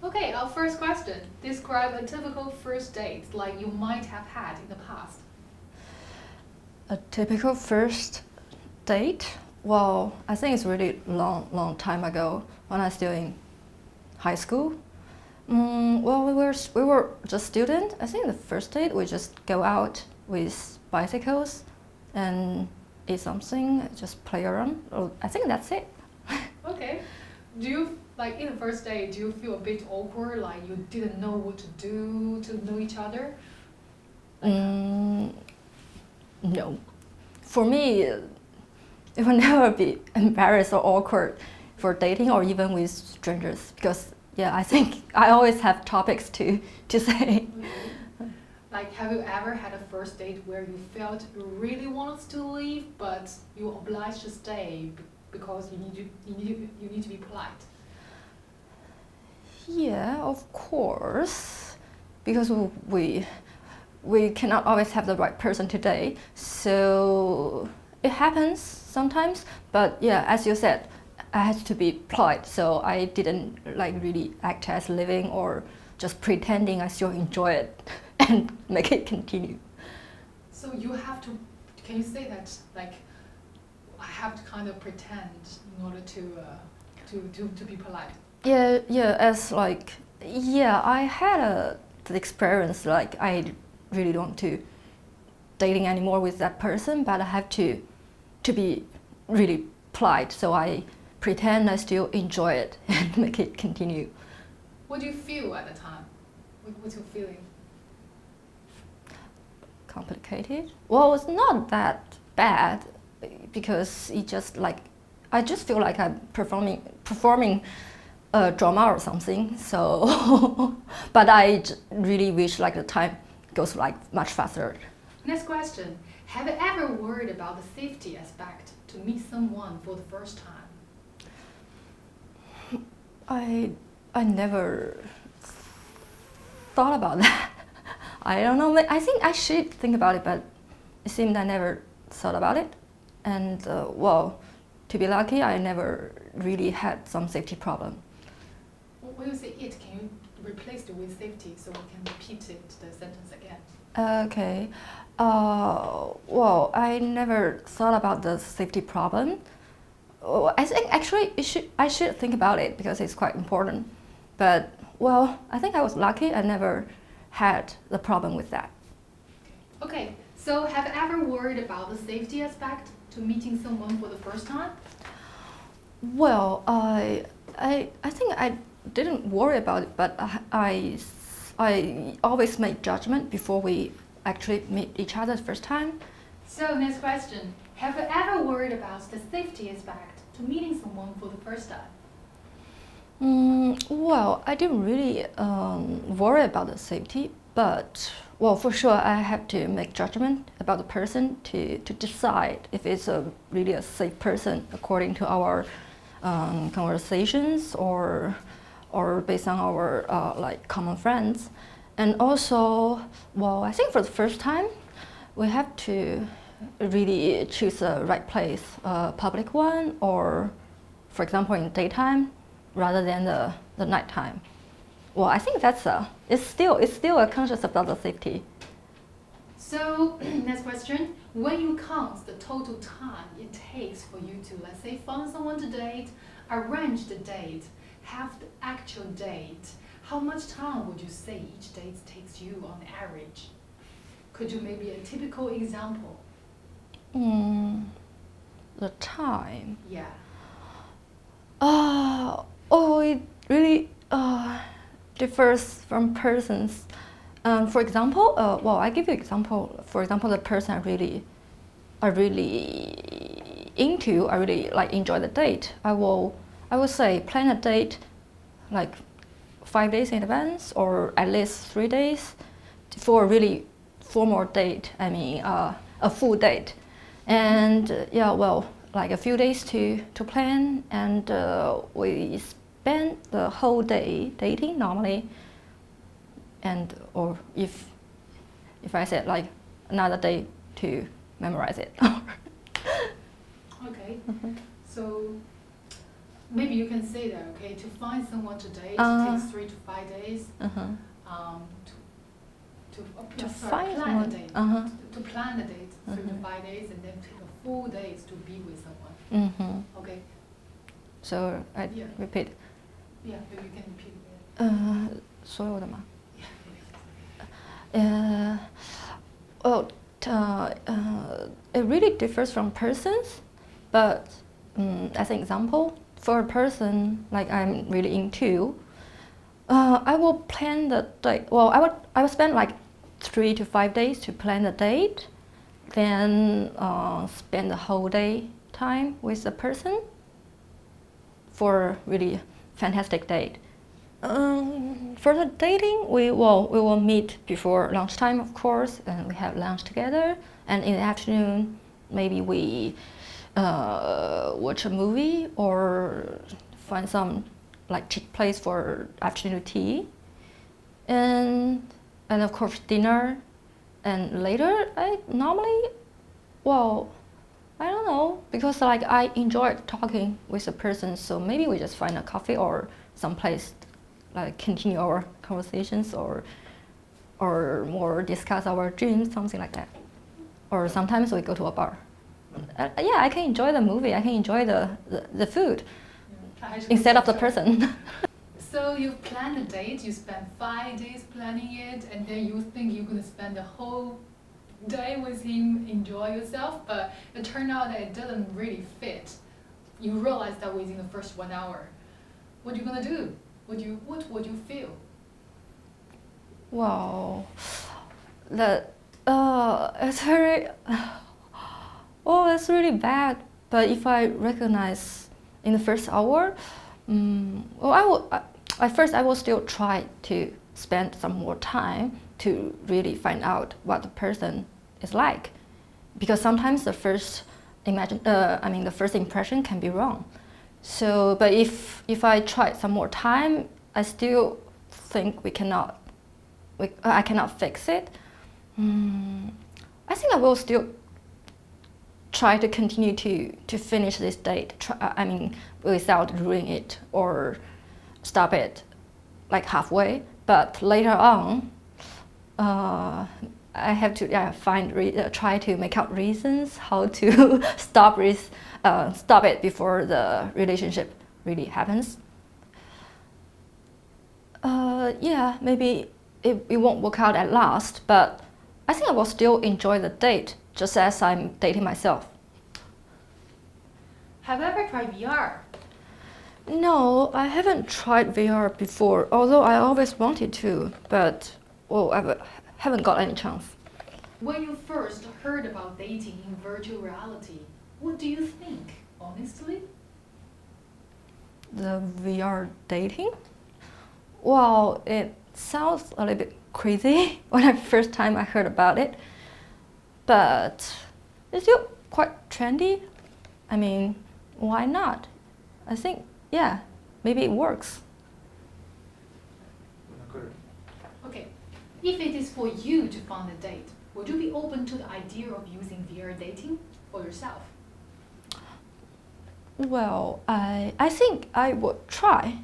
Okay, our first question. Describe a typical first date like you might have had in the past. A typical first date? Well, I think it's really long time ago when I was still in high school. Well, we were just students. I think the first date we just go out with bicycles and eat something, just play around. Oh, I think that's it. Okay. Do you, like in the first date, do you feel a bit awkward, like you didn't know what to do to know each other? No. For me, it will never be embarrassed or awkward for dating or even with strangers because yeah, I think I always have topics to say. Okay. Like, have you ever had a first date where you felt you really wanted to leave, but you were obliged to stay because you need to be polite? Yeah, of course, because we cannot always have the right person today, so it happens sometimes. But yeah, as you said, I had to be polite, so I didn't like really act as living or just pretending I still enjoy it and make it continue. So you have to, can you say that, like, I have to kind of pretend in order to be polite? Yeah, as like, yeah, I had the experience like I really don't want to dating anymore with that person, but I have to be really polite, so I pretend I still enjoy it and make it continue. What do you feel at the time? What's your feeling? Complicated? Well, it's not that bad because it just like I just feel like I'm performing a drama or something. So, but I really wish like the time goes like much faster. Next question. Have you ever worried about the safety aspect to meet someone for the first time? I never thought about that. I don't know. I think I should think about it, but it seemed I never thought about it. And well, to be lucky, I never really had some safety problem. When you say it, can you replace it with safety so we can repeat it, the sentence again? Okay. Well, I never thought about the safety problem. I think actually I should think about it because it's quite important. But well, I think I was lucky. I never had the problem with that. Okay, so have you ever worried about the safety aspect to meeting someone for the first time? Well, I think I didn't worry about it, but I always make judgment before we actually meet each other the first time. So next question. Have you ever worried about the safety aspect to meeting someone for the first time? Well, I didn't really worry about the safety, but well, for sure I have to make judgment about the person to decide if it's really a safe person according to our conversations or based on our like common friends. And also, well, I think for the first time, we have to really choose the right place, a public one, or, for example, in daytime, rather than the nighttime. Well, I think that's it's still a conscious about the safety. So next question. When you count the total time it takes for you to, let's say, find someone to date, arrange the date, have the actual date, how much time would you say each date takes you on average? Could you maybe a typical example? The time. Yeah. Oh, it really differs from persons. For example, well, I give you example. For example, the person I really into, I really like enjoy the date. I will say plan a date like 5 days in advance or at least 3 days for a really formal date. I mean, a full date. And yeah, well, like a few days to plan, and we spend the whole day dating normally. And or if I said like another day to memorize it. Okay. So maybe you can say that, okay, to find someone to date takes 3 to 5 days. To Sorry, find plan a someone. date. To plan a date, 3 to 5 days, and then take a full days to be with someone. Okay. So I Yeah. repeat. Yeah, maybe you can repeat it. 所有的吗？ Yeah. Well, it really differs from persons, but as an example, for a person like I'm really into, I will plan the date. Well, I would spend like 3 to 5 days to plan the date, then spend the whole day time with the person for really fantastic date. For the dating, we will meet before lunchtime, of course, and we have lunch together. And in the afternoon, maybe we watch a movie or find some like cheap place for afternoon tea, and of course dinner. And later, I normally, I don't know, because like I enjoy talking with a person, so maybe we just find a coffee or some place like continue our conversations or more discuss our dreams, something like that. Or sometimes we go to a bar. Yeah, I can enjoy the movie, I can enjoy the food instead of the person. So you plan a date, you spend 5 days planning it, and then you think you're going to spend the whole day with him, enjoy yourself, but it turned out that it doesn't really fit. You realize that within the first 1 hour. What are you going to do? What would you feel? Wow, it's very, that's really bad. But if I recognize in the first hour, at first I will still try to spend some more time to really find out what the person is like, because sometimes the first impression can be wrong. So, but if I try some more time, I still think I cannot fix it. I think I will still try to continue to finish this date. Without ruining it or stop it like halfway. But later on, I have to try to make out reasons how to stop it before the relationship really happens. Maybe it won't work out at last, but I think I will still enjoy the date, just as I'm dating myself. Have you ever tried VR? No, I haven't tried VR before, although I always wanted to, but I haven't got any chance. When you first heard about dating in virtual reality, what do you think, honestly? The VR dating? Well, it sounds a little bit crazy when the first time I heard about it, but it's still quite trendy. I mean, why not? I think, yeah, maybe it works. Okay, if it is for you to find a date, would you be open to the idea of using VR dating for yourself? Well, I think I would try.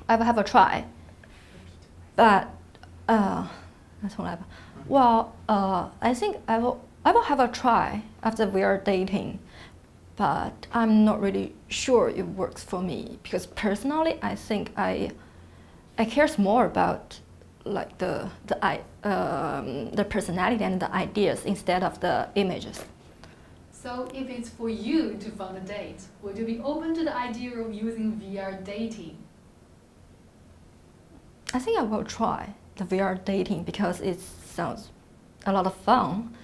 I will have a try. But I think I will have a try after we are dating. But I'm not really sure it works for me, because personally I think I cares more about like the personality and the ideas instead of the images. So if it's for you to find a date, would you be open to the idea of using VR dating? I think I will try the VR dating because it sounds a lot of fun,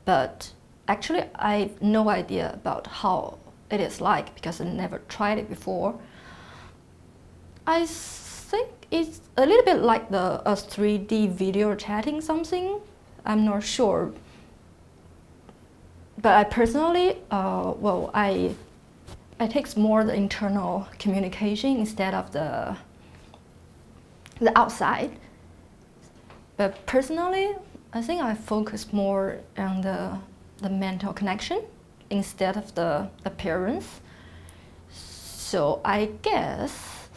but actually I have no idea about how it is like because I never tried it before. I think it's a little bit like a 3D video chatting something. I'm not sure. But I personally, I take more the internal communication instead of the outside. But personally, I think I focus more on the mental connection instead of the appearance. So I guess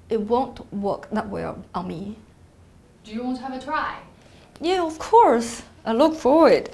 it won't work that well on me. Do you want to have a try? Yeah, of course. I look forward.